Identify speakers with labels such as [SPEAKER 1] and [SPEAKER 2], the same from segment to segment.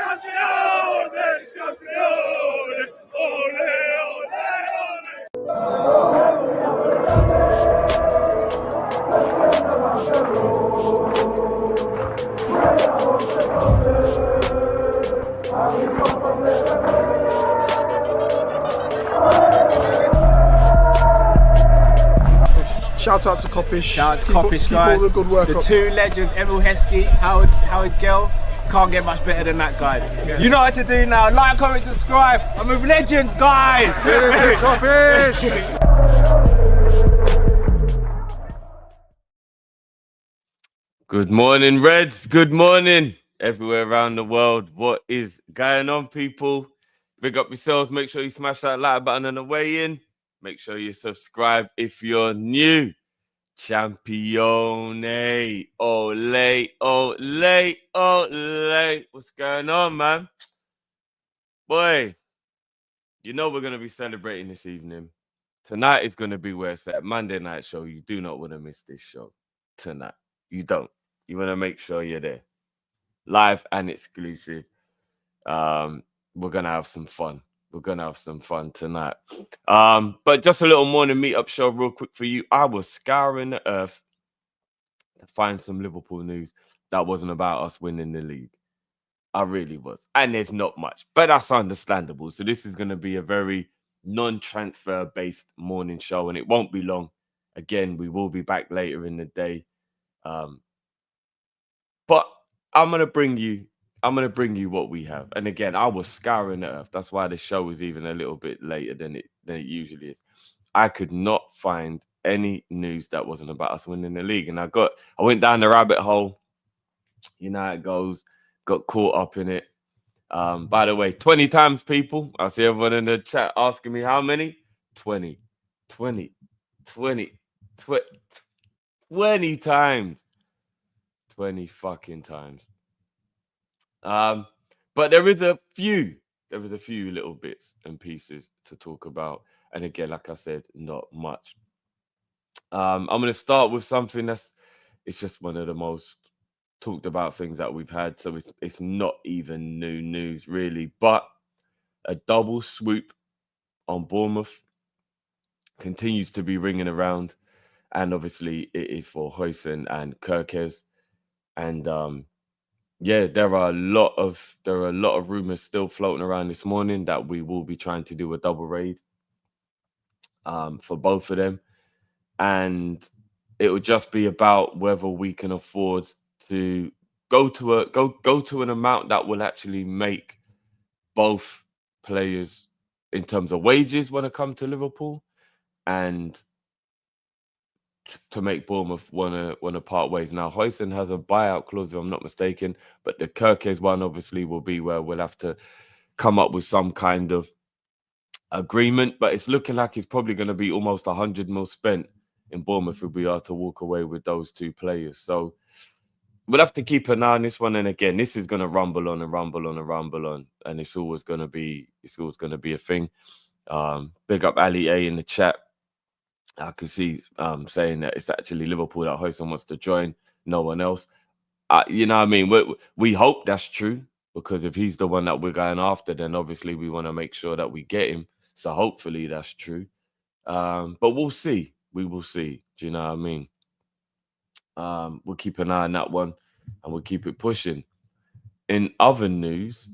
[SPEAKER 1] Campione, campione, ole, ole,
[SPEAKER 2] Shout out to Kop-Ish.
[SPEAKER 3] Shout out to Kopish, guys.
[SPEAKER 2] All the good work
[SPEAKER 3] the
[SPEAKER 2] up.
[SPEAKER 3] two legends, Emil Heskey, Howard Gill. Can't get much better than that, guys. Yeah. You know what to do now. Like, comment, subscribe. I'm with legends, guys.
[SPEAKER 2] Kopish.
[SPEAKER 1] Good morning, Reds. Good morning, everywhere around the world. What is going on, people? Big up yourselves. Make sure you smash that like button on the way in. Make sure you subscribe if you're new. Champione. Ole, ole, ole. What's going on, man? Boy, you know we're going to be celebrating this evening. Tonight is going to be where it's at. Monday night show. You do not want to miss this show tonight. You don't. You want to make sure you're there. Live and exclusive. We're going to have some fun. We're going to have some fun tonight. But just a little morning meetup show real quick for you. I was scouring the earth to find some Liverpool news that wasn't about us winning the league. I really was. And there's not much, but that's understandable. So this is going to be a very non-transfer based morning show, and it won't be long. Again, we will be back later in the day. But I'm going to bring you what we have. And again, I was scouring the earth. That's why the show is even a little bit later than it usually is. I could not find any news that wasn't about us winning the league. And I went down the rabbit hole. You know how it goes. Got caught up in it. By the way, 20 times, people. I see everyone in the chat asking me how many? 20 times. 20 fucking times. But there is a few little bits and pieces to talk about. And again, like I said, not much. I'm going to start with something it's just one of the most talked about things that we've had. So it's not even new news, really. But a double swoop on Bournemouth continues to be ringing around. And obviously, it is for Wharton and Kopish. And yeah, there are a lot of rumors still floating around this morning that we will be trying to do a double raid for both of them, and it will just be about whether we can afford to go to an amount that will actually make both players in terms of wages when it comes to Liverpool, and to make Bournemouth want to part ways. Now, Wharton has a buyout clause, if I'm not mistaken, but the Kopish one obviously will be where we'll have to come up with some kind of agreement. But it's looking like it's probably going to be almost 100 mil spent in Bournemouth if we are to walk away with those two players. So we'll have to keep an eye on this one. And again, this is going to rumble on and rumble on and rumble on, and it's always going to be a thing. Big up Ali A in the chat. I could see saying that it's actually Liverpool that Wharton wants to join, no one else. You know what I mean? We hope that's true, because if he's the one that we're going after, then obviously we want to make sure that we get him. So hopefully that's true. But we'll see. We will see. Do you know what I mean? We'll keep an eye on that one, and we'll keep it pushing. In other news,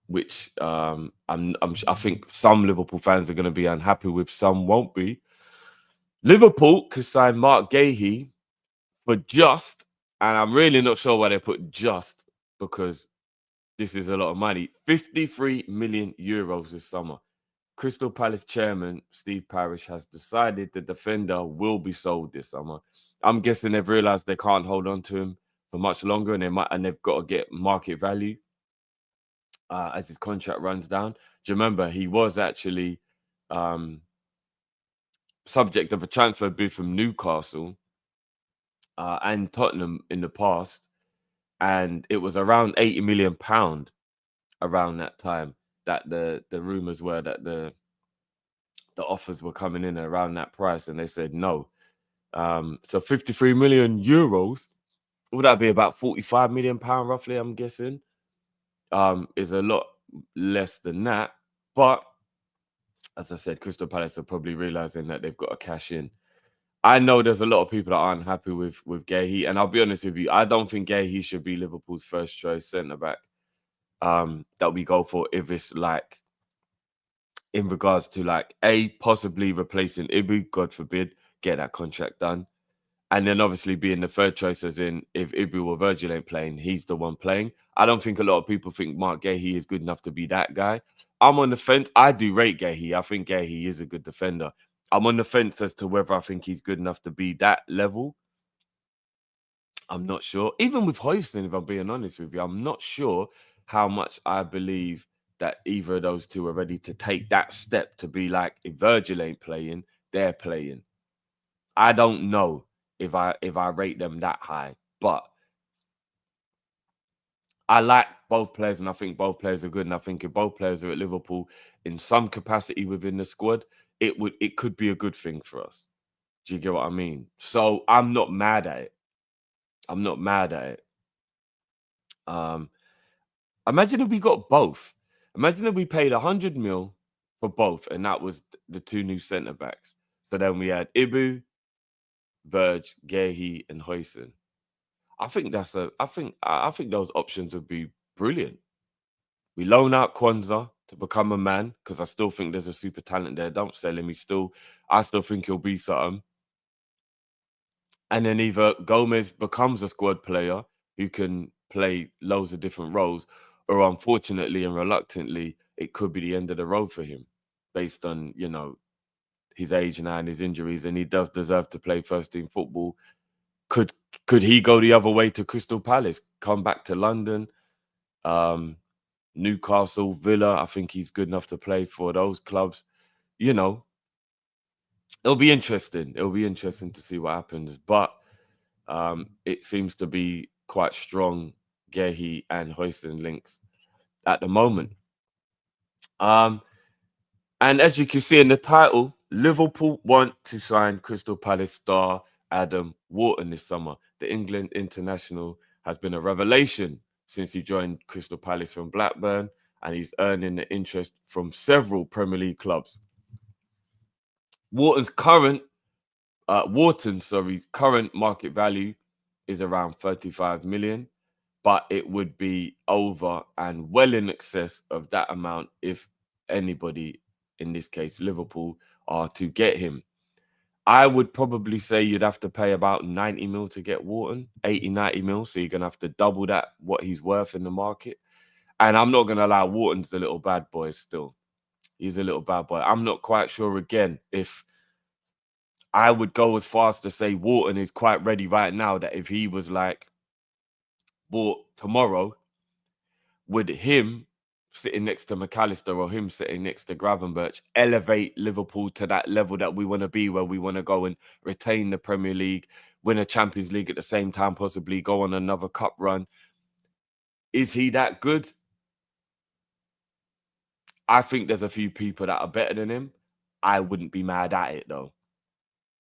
[SPEAKER 1] which I think some Liverpool fans are going to be unhappy with, some won't be. Liverpool could sign Mark Gahey for just, and I'm really not sure why they put just, because this is a lot of money, 53 million euros this summer. Crystal Palace chairman Steve Parish has decided the defender will be sold this summer. I'm guessing they've realised they can't hold on to him for much longer, and they've got to get market value as his contract runs down. Do you remember he was actually subject of a transfer bid from Newcastle and Tottenham in the past, and it was around £80 million around that time that the rumours were that the offers were coming in around that price, and they said no. So 53 million euros, would that be about £45 million roughly, I'm guessing? is a lot less than that. But as I said, Crystal Palace are probably realizing that they've got to cash in. I know there's a lot of people that aren't happy with Gahey, and I'll be honest with you, I don't think Gahey should be Liverpool's first choice centre back that we go for if it's like in regards to like possibly replacing Ibu, God forbid, get that contract done. And then obviously being the third choice, as in if Ibu or Virgil ain't playing, he's the one playing. I don't think a lot of people think Mark Gahey is good enough to be that guy. I'm on the fence. I do rate Gahey. I think Gahey is a good defender. I'm on the fence as to whether I think he's good enough to be that level. I'm not sure. Even with Hoiston, if I'm being honest with you, I'm not sure how much I believe that either of those two are ready to take that step to be like, if Virgil ain't playing, they're playing. I don't know if I rate them that high, but I like both players, and I think both players are good. And I think if both players are at Liverpool in some capacity within the squad, it could be a good thing for us. Do you get what I mean? So I'm not mad at it. I'm not mad at it. Imagine if we got both. Imagine if we paid 100 mil for both, and that was the two new centre backs. So then we had Ibu, Verge, Gahey, and Hoyson. I think I think those options would be brilliant. We loan out Kwanzaa to become a man, because I still think there's a super talent there. Don't sell him. I still think he'll be something. And then either Gomez becomes a squad player who can play loads of different roles, or unfortunately and reluctantly, it could be the end of the road for him based on, his age now and his injuries, and he does deserve to play first team football. Could he go the other way to Crystal Palace, come back to London, Newcastle, Villa? I think he's good enough to play for those clubs. It'll be interesting. It'll be interesting to see what happens. But it seems to be quite strong Gahey and Hoyson links at the moment. And as you can see in the title, Liverpool want to sign Crystal Palace star Adam Wharton this summer. The England international has been a revelation since he joined Crystal Palace from Blackburn, and he's earning the interest from several Premier League clubs. Wharton's current market value is around 35 million, but it would be over and well in excess of that amount if anybody, in this case Liverpool, are to get him. I would probably say you'd have to pay about 90 mil to get Wharton, 80, 90 mil. So you're going to have to double that, what he's worth in the market. And I'm not going to lie, Wharton's a little bad boy still. He's a little bad boy. I'm not quite sure, again, if I would go as far as to say Wharton is quite ready right now, that if he was like bought tomorrow, would him sitting next to McAllister or him sitting next to Gravenberch elevate Liverpool to that level that we want to be, where we want to go and retain the Premier League, win a Champions League at the same time, possibly go on another cup run? Is he that good? I think there's a few people that are better than him. I wouldn't be mad at it though.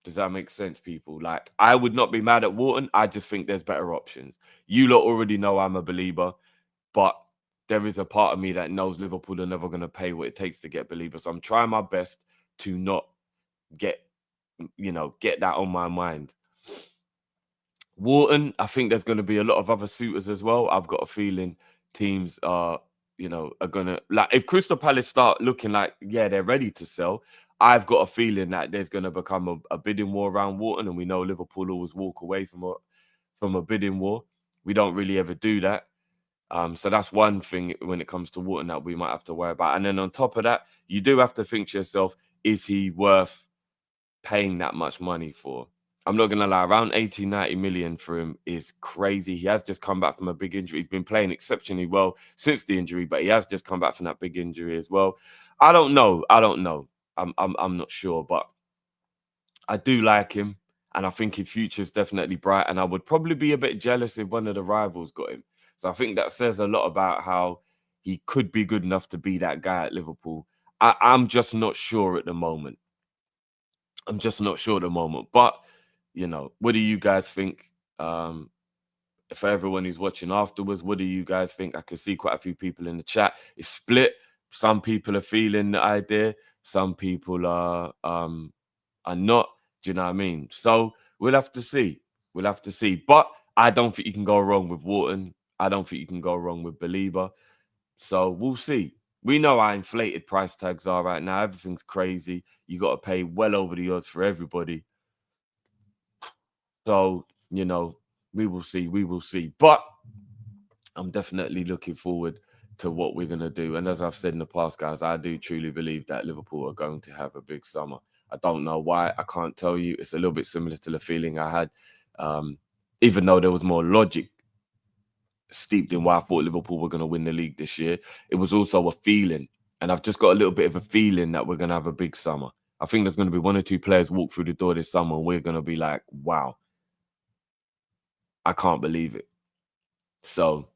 [SPEAKER 1] Does that make sense, people? Like, I would not be mad at Wharton. I just think there's better options. You lot already know I'm a believer, but there is a part of me that knows Liverpool are never going to pay what it takes to get believers. So I'm trying my best to not get that on my mind. Wharton, I think there's going to be a lot of other suitors as well. I've got a feeling teams are going to, like, if Crystal Palace start looking like, yeah, they're ready to sell, I've got a feeling that there's going to become a bidding war around Wharton, and we know Liverpool always walk away from a bidding war. We don't really ever do that. So that's one thing when it comes to Wharton that we might have to worry about. And then on top of that, you do have to think to yourself, is he worth paying that much money for? I'm not going to lie, around 80, 90 million for him is crazy. He has just come back from a big injury. He's been playing exceptionally well since the injury, but he has just come back from that big injury as well. I don't know. I'm not sure, but I do like him, and I think his future is definitely bright, and I would probably be a bit jealous if one of the rivals got him. So I think that says a lot about how he could be good enough to be that guy at Liverpool. I'm just not sure at the moment. But, what do you guys think? for everyone who's watching afterwards, what do you guys think? I can see quite a few people in the chat. It's split. Some people are feeling the idea. Some people are not. Do you know what I mean? So we'll have to see. We'll have to see. But I don't think you can go wrong with Wharton. I don't think you can go wrong with Belieber. So we'll see. We know how inflated price tags are right now. Everything's crazy. You got to pay well over the odds for everybody. So, you know, we will see. We will see. But I'm definitely looking forward to what we're going to do. And as I've said in the past, guys, I do truly believe that Liverpool are going to have a big summer. I don't know why. I can't tell you. It's a little bit similar to the feeling I had, even though there was more logic steeped in why I thought Liverpool were going to win the league this year. It was also a feeling. And I've just got a little bit of a feeling that we're going to have a big summer. I think there's going to be 1 or 2 players walk through the door this summer and we're going to be like, wow, I can't believe it. So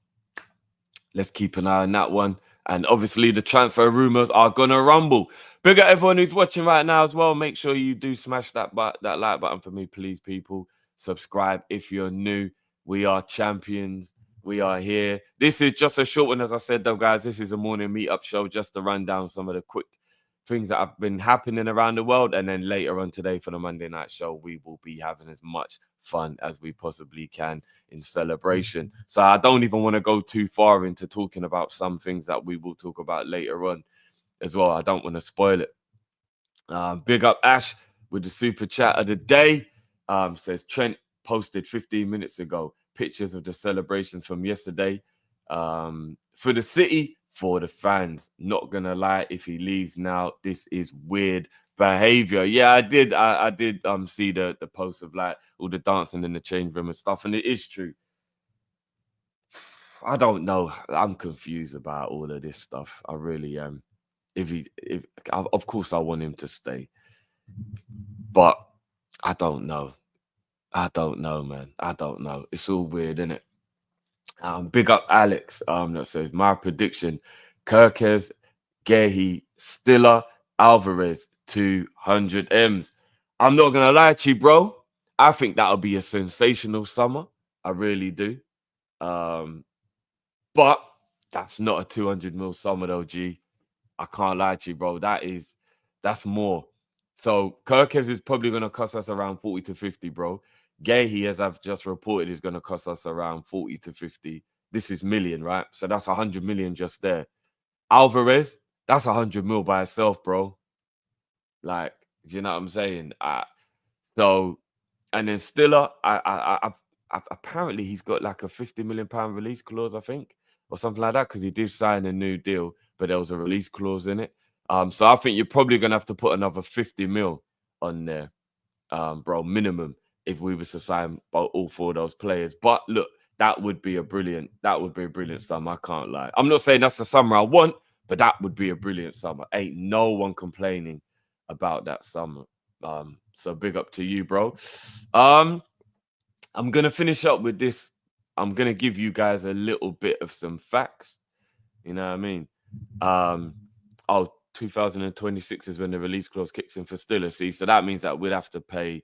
[SPEAKER 1] let's keep an eye on that one. And obviously the transfer rumors are going to rumble. Big up everyone who's watching right now as well. Make sure you do smash that like button for me, please, people. Subscribe if you're new. We are champions. We are here. This is just a short one, as I said, though, guys. This is a morning meetup show just to run down some of the quick things that have been happening around the world. And then later on today for the Monday night show, we will be having as much fun as we possibly can in celebration. So I don't even want to go too far into talking about some things that we will talk about later on as well. I don't want to spoil it. Big up Ash with the super chat of the day. Says Trent posted 15 minutes ago pictures of the celebrations from yesterday for the city, for the fans. Not gonna lie, if he leaves now, this is weird behavior. Yeah, I did see the post of like all the dancing in the change room and stuff, and it is true. I don't know. I'm confused about all of this stuff. I really am. Of course I want him to stay, but I don't know. I don't know, man. I don't know. It's all weird, isn't it? Big up Alex. That says my prediction: Kirkes, Gehi, Stiller, Alvarez, 200 M's. I'm not gonna lie to you, bro. I think that'll be a sensational summer. I really do. But that's not a 200 mil summer, though, G. I can't lie to you, bro. That's more. So Kirkes is probably gonna cost us around 40 to 50, bro. Gehi, as I've just reported, is going to cost us around 40 to 50. This is million, right? So that's 100 million just there. Alvarez, that's 100 mil by itself, bro. Like, do you know what I'm saying? So, and then Stiller, apparently he's got like a £50 million release clause, I think, or something like that, because he did sign a new deal, but there was a release clause in it. So I think you're probably going to have to put another 50 mil on there, bro, minimum, if we were to sign all 4 of those players. But look, that would be a brilliant summer. I can't lie. I'm not saying that's the summer I want, but that would be a brilliant summer. Ain't no one complaining about that summer. So big up to you, bro. I'm gonna finish up with this. I'm gonna give you guys a little bit of some facts. You know what I mean? 2026 is when the release clause kicks in for Stiller. See, so that means that we'd have to pay.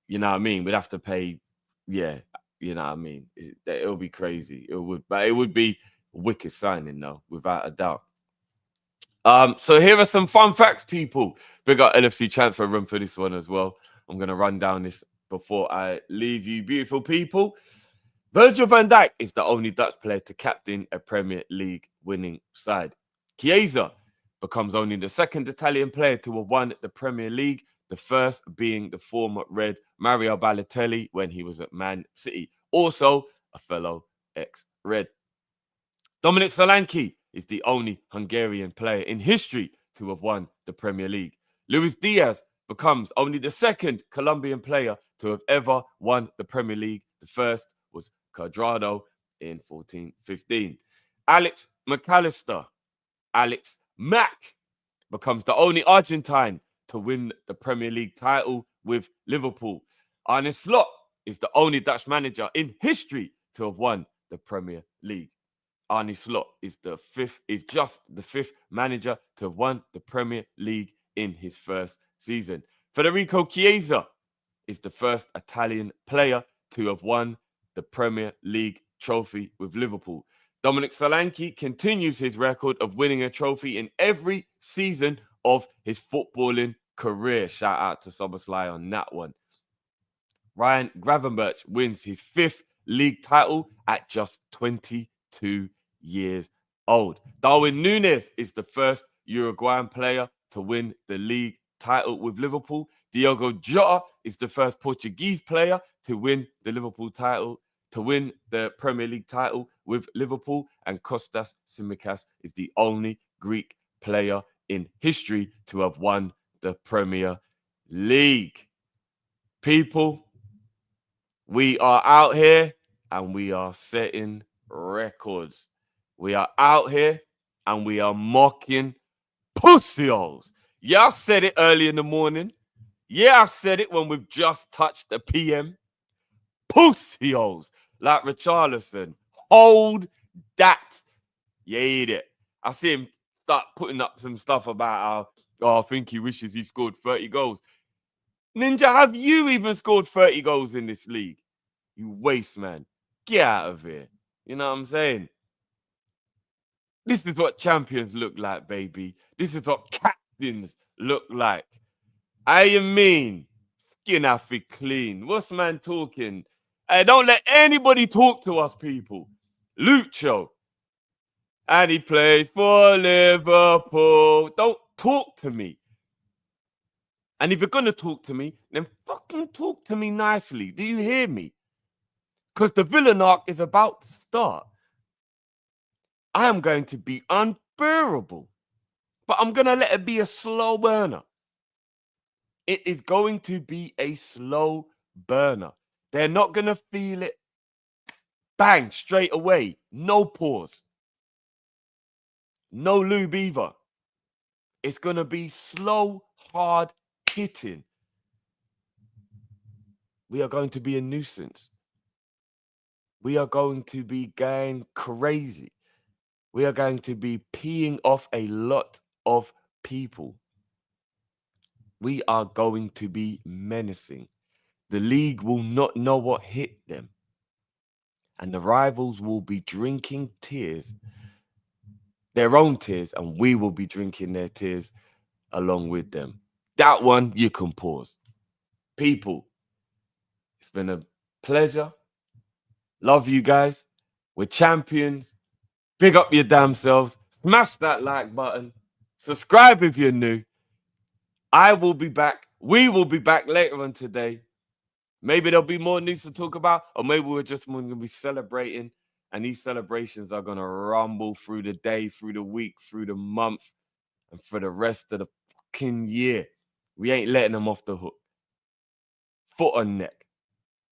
[SPEAKER 1] You know what I mean? We'd have to pay, yeah, you know what I mean? It'll be crazy. It would be wicked signing, though, without a doubt. So here are some fun facts, people. Big up LFC transfer room for this one as well. I'm going to run down this before I leave you, beautiful people. Virgil van Dijk is the only Dutch player to captain a Premier League winning side. Chiesa becomes only the 2nd Italian player to have won the Premier League, the first being the former Red Mario Balotelli when he was at Man City, also a fellow ex-Red. Dominic Solanke is the only Hungarian player in history to have won the Premier League. Luis Diaz becomes only the 2nd Colombian player to have ever won the Premier League. The first was Cuadrado in 14-15. Alex Mack, becomes the only Argentine to win the Premier League title with Liverpool. Arne Slot is the only Dutch manager in history to have won the Premier League. Arne Slot is just the 5th manager to have won the Premier League in his first season. Federico Chiesa is the first Italian player to have won the Premier League trophy with Liverpool. Dominic Solanke continues his record of winning a trophy in every season of his footballing career. Shout out to Soboslai on that one. Ryan Gravenberch wins his 5th league title at just 22 years old. Darwin Núñez is the first Uruguayan player to win the league title with Liverpool. Diogo Jota is the first Portuguese player to win the Liverpool title, to win the Premier League title with Liverpool. And Kostas Tsimikas is the only Greek player in history to have won the Premier League. People, we are out here and we are setting records. We are out here and we are mocking pussy-holes. Yeah, I said it early in the morning. Yeah, I said it when we've just touched the PM. Pussy-holes. Like Richarlison. Hold that. You eat it. I see him start putting up some stuff about how, I think he wishes he scored 30 goals. Ninja, have you even scored 30 goals in this league? You waste, man. Get out of here. You know what I'm saying? This is what champions look like, baby. This is what captains look like. I mean, skin off it clean. What's man talking? Hey, don't let anybody talk to us, people. Lucho. And he plays for Liverpool. Don't talk to me. And if you're going to talk to me, then fucking talk to me nicely. Do you hear me? Because the villain arc is about to start. I am going to be unbearable. But I'm going to let it be a slow burner. It is going to be a slow burner. They're not going to feel it. Bang, straight away. No pause. No lube either. It's going to be slow, hard hitting. We are going to be a nuisance. We are going to be going crazy. We are going to be peeing off a lot of people. We are going to be menacing. The league will not know what hit them. And the rivals will be drinking tears, their own tears, and we will be drinking their tears along with them. That one, you can pause. People, it's been a pleasure. Love you guys. We're champions. Big up your damn selves. Smash that like button. Subscribe if you're new. I will be back. We will be back later on today. Maybe there'll be more news to talk about, or maybe we're just going to be celebrating, and these celebrations are going to rumble through the day, through the week, through the month, and for the rest of the fucking year. We ain't letting them off the hook. Foot on neck.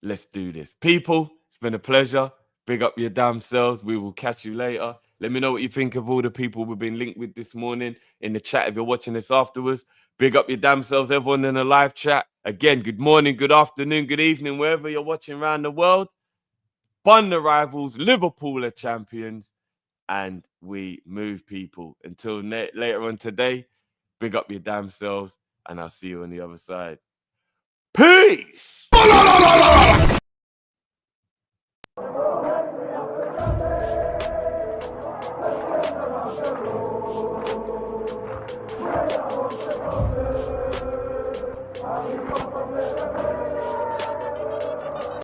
[SPEAKER 1] Let's do this. People, it's been a pleasure. Big up your damn selves. We will catch you later. Let me know what you think of all the people we've been linked with this morning in the chat if you're watching this afterwards. Big up your damn selves, everyone in the live chat. Again, good morning, good afternoon, good evening, wherever you're watching around the world. Bun the rivals. Liverpool are champions. And we move, people. Until later on today, big up your damn selves. And I'll see you on the other side. Peace!